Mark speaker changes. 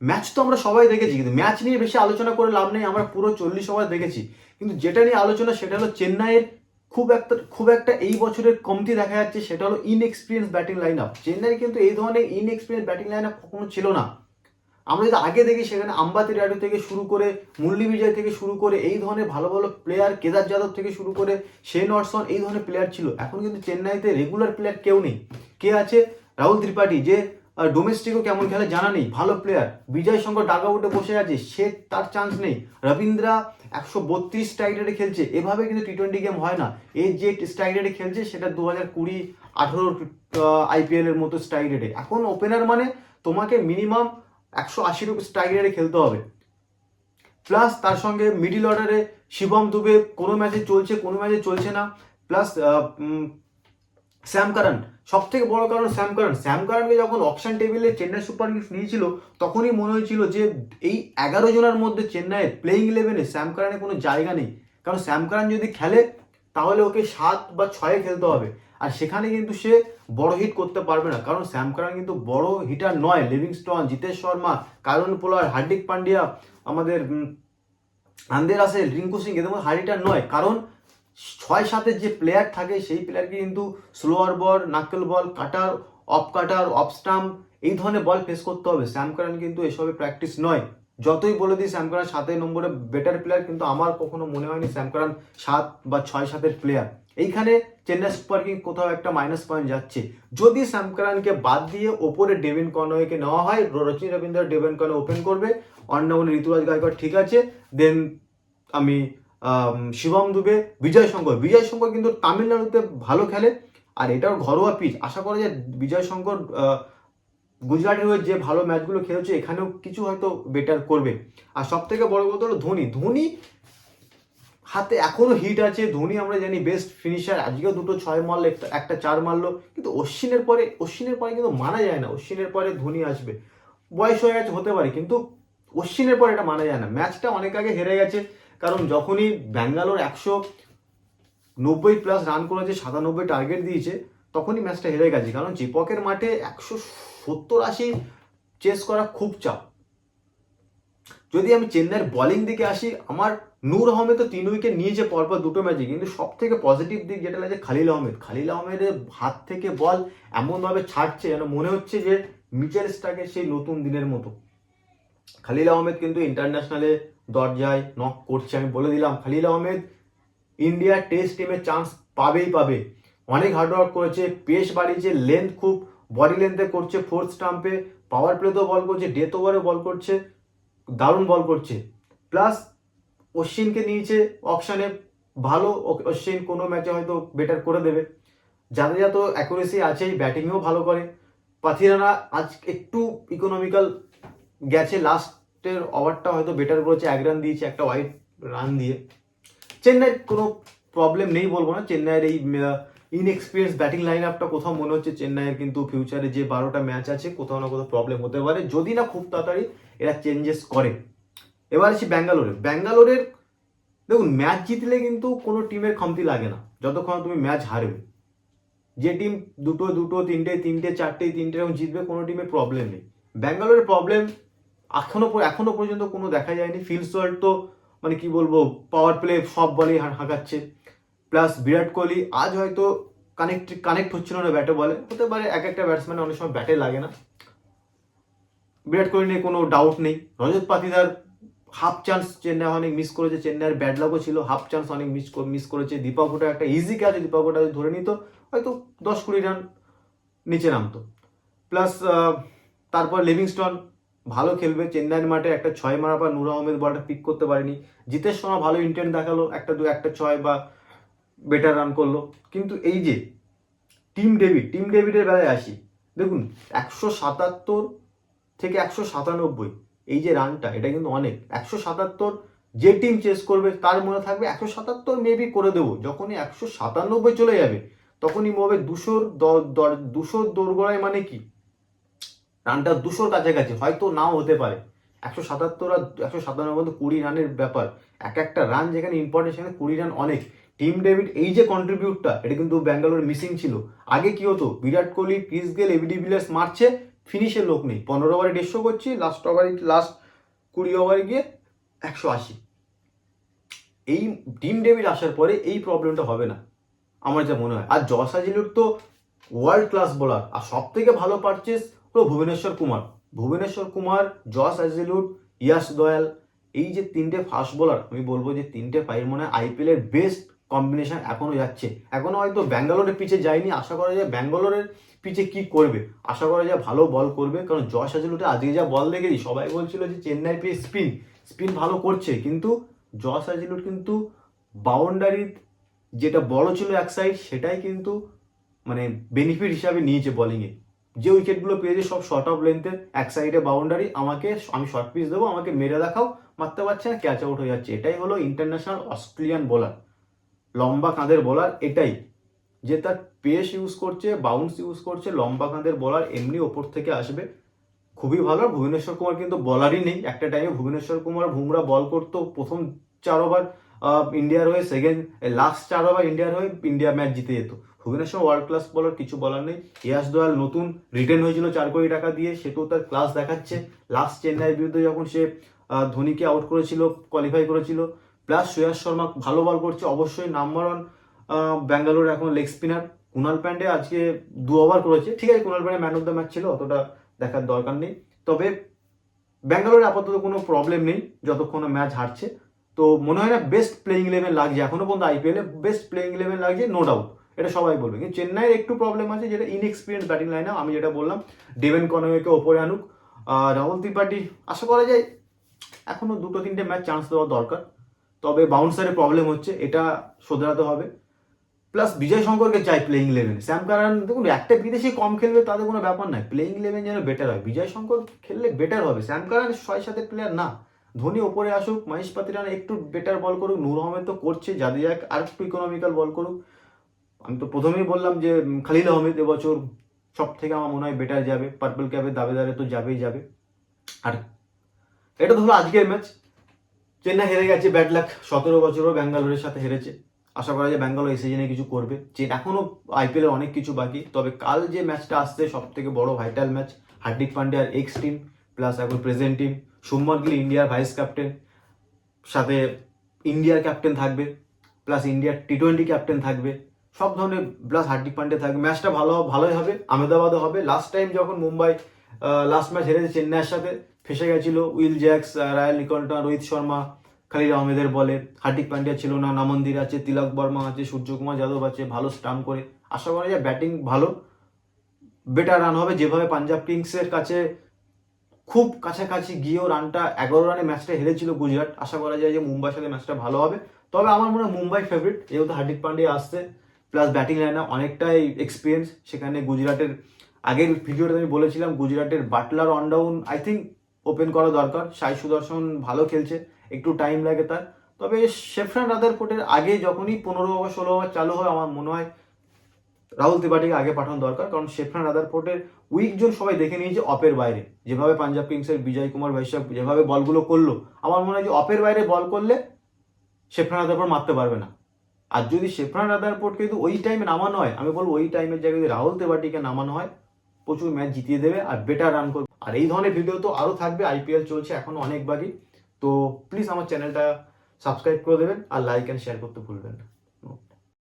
Speaker 1: Match তো আমরা সবাই দেখেছি, কিন্তু ম্যাচ নিয়ে বেশি আলোচনা করে লাভ নেই, আমরা পুরো 40 ওভার দেখেছি। কিন্তু যেটা নিয়ে আলোচনা সেটা হলো চেন্নাইয়ের খুব একটা এই বছরের কমতি দেখা যাচ্ছে, সেটা হলো inexperience batting line up. Chennai কিন্তু এই ধরনের ইনএক্সপিরিয়েন্স ব্যাটিং লাইন আপ কখনো ছিল না। আমরা যদি আগে দেখি সেখানে আম্বাতি রায়ডু থেকে শুরু করে, মুরলী বিজয় থেকে শুরু করে, এই ধরনের ভালো ভালো প্লেয়ার, কেদার যাদব থেকে শুরু করে শেন ওয়াটসন, এই ধরনের প্লেয়ার ছিল। এখন কিন্তু চেন্নাইতে রেগুলার প্লেয়ার কেউ নেই। কে আছে? রাহুল ত্রিপাঠী, যে ডোমেস্টিকও কেমন খেলে জানা নেই, ভালো প্লেয়ার। বিজয় শঙ্কর ডাগাউটে বসে আছে, সে তার চান্স নেই। রবীন্দ্রা 132 স্ট্রাইক রেটে খেলছে, এভাবে কিন্তু টি-20 গেম হয় না। এর যে স্ট্রাইক রেটে খেলছে সেটা 2020-18 আইপিএল এর মতো স্ট্রাইক রেটে। এখন ওপেনার মানে তোমাকে মিনিমাম 180 স্ট্রাইক রেটে খেলতে হবে। প্লাস তার সঙ্গে মিডিল অর্ডারে শিবম দুবে কোনো ম্যাচে চলছে, কোনো ম্যাচে চলছে না। প্লাস স্যাম কারান, সব থেকে বড় কারণ স্যাম কারানকে যখন অকশন টেবিলে চেন্নাই সুপার কিংস নিয়েছিল, তখনই মনে হয়েছিল যে এই 11 জনের মধ্যে চেন্নাইয়ের প্লেইং 11-এ স্যাম কারানের কোনো জায়গা নেই। কারণ স্যাম কারান যদি খেলে তাহলে ওকে 7 বা 6-এ খেলতে হবে, আর সেখানে কিন্তু সে বড় হিট করতে পারবে না। কারণ স্যাম কারান কিন্তু বড় হিটার নয়। লিভিংস্টন, জিতেশ শর্মা, কারণ পোলার, হার্দিক পান্ডিয়া, আমাদের আন্দের রাসেল, রিঙ্কু সিং, এদের মধ্যে হাই হিটার নয়। কারণ 6-7-এর যে প্লেয়ার থাকে সেই প্লেয়ারকে কিন্তু slower ball, নাকেল ball, cutter, of stump, এই ধরনের বল ফেস করতে হবে। স্যাম কারান কিন্তু এসবে প্র্যাকটিস নয়। যতই বলে দিই স্যাম কারান 7 নম্বরে বেটার প্লেয়ার, কিন্তু আমার কখনো মনে হয়নি স্যাম কারান 7 বা 6-7-এর প্লেয়ার। এইখানে চেন্নাই সুপার কিংস কোথাও একটা মাইনাস পয়েন্ট যাচ্ছে। যদি স্যাম কারানকে বাদ দিয়ে ওপরে ডেভিন কনওয়েকে নেওয়া হয়, রজনী রবীন্দ্র ডেভিন কনওয়ে ওপেন করবে, অন্যমনে ঋতুরাজ গায়কোয়াড় ঠিক আছে, দেন আমি শিবম দুবে, বিজয় শঙ্কর কিন্তু তামিলনাড়ুতে ভালো খেলে, আর এটাও ঘরোয়া পিচ। আশা করা যায় বিজয় শঙ্কর গুজরাটের হয়ে যে ভালো ম্যাচগুলো খেলেছে এখানেও কিছু হয়তো বেটার করবে। আর সব থেকে বড় কথা হলো ধোনি হাতে এখনো হিট আছে। ধোনি আমরা জানি বেস্ট ফিনিশার, আজকেও 2 6 মারলো, একটা 4 মারলো। কিন্তু অশ্বিনের পরে কিন্তু মানা যায় না অশ্বিনের পরে ধোনি আসবে। বয়স হয়ে গেছে, হতে পারে, কিন্তু অশ্বিনের পরে এটা মানা যায় না। ম্যাচটা অনেক আগে হেরে গেছে, কারণ যখনই ব্যাঙ্গালোর 190+ রান করেছে, 97 টার্গেট দিয়েছে, তখনই ম্যাচটা হেরে গেছে। কারণ চিপকের মাঠে 170-80 চেস করা খুব চাপ। যদি আমি চেন্নাইয়ের বোলিং দিকে আসি, আমার নূর আহমেদ তো 3 উইকেট নিয়েছে পরপর 2 ম্যাচে, কিন্তু সব থেকে পজিটিভ দিক যেটা লাগে খালিল আহমেদের হাত থেকে বল এমনভাবে ছাড়ছে যেন মনে হচ্ছে যে মিচেল স্টার্কের সেই নতুন দিনের মতো। খালিল আহমেদ কিন্তু ইন্টারন্যাশনালে দরজায় নক করছে। আমি বলে দিলাম, খালিল আহমেদ ইন্ডিয়া টেস্ট টিমে চান্স পাবে। অনেক হার্ডওয়ার্ক করেছে, পেস বাড়িয়েছে, লেন্থ খুব বডি লেন্থে করছে, ফোর্থ স্টাম্পে, পাওয়ার প্লেতেও বল করছে, ডেথ ওভারে বল করছে, দারুণ বল করছে। প্লাস অশ্বিনকে নিয়েছে অপশানে, ভালো অশ্বিন কোনো ম্যাচে হয়তো বেটার করে দেবে। জাদেজা তো অ্যাকুরেসি আছেই, ব্যাটিংও ভালো করে। পাথিরানা আজ একটু ইকোনমিক্যাল গেছে, লাস্টের ওভারটা হয়তো বেটার করেছে, 1 রান দিয়েছে, একটা ওয়াইড রান দিয়ে। চেন্নাইয়ের কোনো প্রবলেম নেই বলবো না। চেন্নাইয়ের এই ইনএক্সপিরিয়েন্স ব্যাটিং লাইন আপটা কোথাও মনে হচ্ছে চেন্নাইয়ের কিন্তু ফিউচারে যে 12টা ম্যাচ আছে কোথাও না কোথাও প্রবলেম হতে পারে, যদি না খুব তাড়াতাড়ি এরা চেঞ্জেস করে। এবার আসি ব্যাঙ্গালোরের দেখুন, ম্যাচ জিতলে কিন্তু কোনো টিমের খামতি লাগে না যতক্ষণ তুমি ম্যাচ হারবে। যে টিম দুটো তিনটে চারটে এরকম জিতবে, কোনো টিমের প্রবলেম নেই। ব্যাঙ্গালোরের প্রবলেম এখনো পর্যন্ত কোনো দেখা যায়নি। ফিল সল্ট তো মানে কি বলবো, পাওয়ার প্লে সব বলেই হাঁকাচ্ছে। প্লাস বিরাট কোহলি আজ হয়তো কানেক্ট হচ্ছিল না ব্যাটে বলে, হতে পারে এক একটা ব্যাটসম্যান অনেক সময় ব্যাটে লাগে না। বিরাট কোহলি নিয়ে কোনো ডাউট নেই। রজত পাতিদার হাফ চান্স চেন্নাই অনেক মিস করেছে, চেন্নাইয়ের ব্যাড লাগও ছিল, হাফ চান্স অনেক মিস করেছে। দীপক হুডা একটা ইজি ক্যাচ, দীপক হুডা ধরে নিত হয়তো 10-20 রান নিচে নামতো। প্লাস তারপর লিভিংস্টন ভালো খেলবে চেন্নাইয়ের মাঠে, একটা 6 মারা পর নূর আহমেদ বলটা পিক করতে পারেনি। জিতেশ শর্মা ভালো ইন্টেন্ট দেখালো, একটা 6 বা বেটার রান করলো। কিন্তু এই যে টিম ডেভিডের বেলায় আসি, দেখুন 177 থেকে 197 এই যে রানটা, এটা কিন্তু অনেক। 177 যে টিম চেস করবে তার মনে থাকবে 177 মেবি করে দেবো। যখনই 197 চলে যাবে তখনই মনে হবে 200 দোরগোড়ায়, মানে কি রানটা 200-র কাছাকাছি হয়তো নাও হতে পারে। 177 আর 197 মধ্যে 20 রানের ব্যাপার। একটা রান যেখানে ইম্পর্টেন্ট সেখানে 20 রান অনেক। টিম ডেভিড এই যে কন্ট্রিবিউটটা, এটা কিন্তু ব্যাঙ্গালোর মিসিং ছিল। আগে কি হতো, Virat Kohli, Chris Gayle, AB de Villiers মারছে, ফিনিশের লোক নেই। 15 ওভারে 150 করছি, লাস্ট 20 ওভারে গিয়ে 180। এই টিম ডেভিড আসার পরে এই প্রবলেমটা হবে না আমার যা মনে হয়। আর জস হাজেলউড তো ওয়ার্ল্ড ক্লাস বোলার, আর সব থেকে ভালো পারচেস হলো ভুবনেশ্বর কুমার, জস হাজেলউড, ইয়াশ দয়াল, এই যে 3টে ফাস্ট বোলার, আমি বলবো যে 3টে ফাইভ মনে হয় আইপিএল এর বেস্ট কম্বিনেশন এখনো যাচ্ছে। এখনো হয়তো ব্যাঙ্গালোরের পিচে যায়নি, আশা করা যায় ব্যাঙ্গালোরের পিচে কি করবে, আশা করা যায় ভালো বল করবে। কারণ জস হাজেলউডে আজকে যা বল দেখেছি, সবাই বলছিল যে চেন্নাই পিচ স্পিন ভালো করছে, কিন্তু জস হাজেলউড কিন্তু বাউন্ডারির যেটা বড় ছিল এক সাইড, সেটাই কিন্তু মানে বেনিফিট হিসাবে নিয়েছে বোলিংয়ে। যে উইকেটগুলো পেয়েছে সব শর্ট অফ লেন্থের, এক সাইডে বাউন্ডারি, আমি শর্ট পিচ দেবো, আমাকে মেরে দেখাও, মারতে পারছে না, ক্যাচ আউট হয়ে যাচ্ছে। এটাই হলো ইন্টারন্যাশনাল অস্ট্রেলিয়ান বোলার, লম্বা কাঁধের বোলার। এটাই যে তার পেস ইউজ করছে, বাউন্স ইউজ করছে, লম্বা কাঁধের বোলার, এমনি ওপর থেকে আসবে, খুবই ভালো। ভুবনেশ্বর কুমার কিন্তু বলারই নেই। একটা টাইমে ভুবনেশ্বর কুমার বুমরা বল করতো, প্রথম 4 ওভার ইন্ডিয়ার হয়ে, লাস্ট 4 ওভার ইন্ডিয়ার হয়ে ইন্ডিয়া ম্যাচ জিতে যেত। ভুবনেশ্বর ওয়ার্ল্ড ক্লাস বলার, কিছু বলার নেই। ইয়াশ দয়াল নতুন রিটেন হয়েছিল 4 কোটি টাকা দিয়ে, সেটাও তার ক্লাস দেখাচ্ছে। লাস্ট চেন্নাইয়ের বিরুদ্ধে যখন সে ধোনিকে আউট করেছিল, কোয়ালিফাই করেছিল। প্লাস শ্রেয়াস শর্মা ভালো বল করছে, অবশ্যই নাম্বার 1 ব্যাঙ্গালোর এখন লেগ স্পিনার। কুনাল প্যান্ডে আজকে 2 ওভার করেছে, ঠিক আছে, Krunal Pandya man of the match ছিল, অতটা দেখার দরকার নেই। তবে ব্যাঙ্গালোরে আপাতত কোনো প্রবলেম নেই যতক্ষণ ম্যাচ হারছে। তো মনে হয় না বেস্ট প্লেইং 11 লাগছে এখনো পর্যন্ত আইপিএলে, বেস্ট প্লেইং 11 লাগছে নো ডাউট, এটা সবাই বলবে। কিন্তু চেন্নাইয়ের একটু প্রবলেম আছে, যেটা ইনএক্সপিরিয়েন্স ব্যাটিং লাইন আপ। আমি যেটা বললাম, ডেভেন কনওয়েকে ওপরে আনুক, রাহুল ত্রিপাঠী আশা করা যায় এখনো 2-3টে ম্যাচ চান্স দেওয়া দরকার। তবে বাউন্সারের প্রবলেম হচ্ছে, এটা শোধরাতে হবে। প্লাস বিজয় শঙ্করকে চাই প্লেইং 11। স্যাম কারান দেখুন, একটা বিদেশি কম খেলবে তাদের কোনো ব্যাপার নাই, প্লেইং 11 যেন বেটার হয়। বিজয় শঙ্কর খেললে বেটার হবে, স্যাম কারান 6-7 প্লেয়ার না। ধোনি ওপরে আসুক, মহেশ পাতিরান একটু বেটার বল করুক, নূর আহমেদ তো করছে, জাদেজাক আর একটু ইকোনমিক্যাল বল করুক। আমি তো প্রথমেই বললাম যে খালিল আহমেদ এবছর সব থেকে আমার মনে হয় বেটার যাবে, পার্পল ক্যাপের দাবিদারে তো যাবে। আর এটা তো হলো আজকের ম্যাচ। চেন্নাই হেরে গেছে, ব্যাড লাক। 17 বছরও ব্যাঙ্গালোরের সাথে হেরেছে। আশা করা যায় ব্যাঙ্গালোর এই সিজনে কিছু করবে। এখনো আইপিএল এর অনেক কিছু বাকি। তবে কাল যে ম্যাচটা আসছে সব থেকে বড় ভাইটাল ম্যাচ, হার্দিক পান্ডিয়ার এক্স টিম প্লাস এখন প্রেজেন্ট টিম, শুভমান গিল ইন্ডিয়ার ভাইস ক্যাপ্টেন, সাথে ইন্ডিয়ার ক্যাপ্টেন থাকবে, প্লাস ইন্ডিয়ার টি20 ক্যাপ্টেন থাকবে, সব ধরনের, প্লাস হার্দিক পান্ডিয়া থাকবে। ম্যাচটা ভালোই হবে, আহমেদাবাদে হবে। লাস্ট টাইম যখন মুম্বাই লাস্ট ম্যাচ হেরেছে চেন্নাইয়ের সাথে, ফেসে গেছিল Will Jacks, Ryan Rickelton, Rohit Sharma, Khalil আহমেদের বলে। হার্দিক পান্ডিয়া ছিল না, নামন্দির আছে, তিলক বর্মা আছে, সূর্যকুমার যাদব আছে, ভালো স্টাম্প করে। আশা করা যায় ব্যাটিং ভালো, বেটার রান হবে। যেভাবে পাঞ্জাব কিংসের কাছে খুব কাছাকাছি গিয়েও রানটা 11 রানে ম্যাচটা হেরেছিল গুজরাট, আশা করা যায় যে মুম্বাইয়ের সাথে ম্যাচটা ভালো হবে। তবে আমার মনে হয় মুম্বাই ফেভারিট, যেহেতু হার্দিক পান্ডিয়া আসছে, প্লাস ব্যাটিং লাইনে অনেকটাই এক্সপিরিয়েন্স। সেখানে গুজরাটের আগের ভিডিওতে আমি বলেছিলাম, গুজরাটের Buttler one down I think open করা দরকার। সাই সুদর্শন ভালো খেলছে, একটু টাইম লাগে তার। তবে শেফরান রাদারফোর্ডের আগে যখনই 15 ওভার 16 ওভার চালু হয়, আমার মনে হয় রাহুল ত্রিপাঠীকে আগে পাঠানো দরকার। কারণ শেফরান রাদারফোর্ডের উইক জোন সবাই দেখে নিয়েছে অপের বাইরে। যেভাবে পাঞ্জাব কিংসের বিজয় কুমার বৈশাখ যেভাবে বলগুলো করলো, আমার মনে হয় যে অপের বাইরে বল করলে শেফরান রাদারফোর্ড মারতে পারবে না। আর যদি শেফরান রাদারফোর্ডকে কিন্তু ওই টাইমে নামানো হয়, আমি বলবো ওই টাইমের জায়গায় যদি রাহুল ত্রিপাঠীকে নামানো হয়, প্রচুর ম্যাচ জিতিয়ে দেবে আর বেটার রান করবে। আর এই ধরনের ভিডিও তো আরও থাকবে, আইপিএল চলছে এখনো অনেক বাকি। তো প্লিজ আমার চ্যানেলটা সাবস্ক্রাইব করে দেবেন আর লাইক অ্যান্ড শেয়ার করতে ভুলবেন না।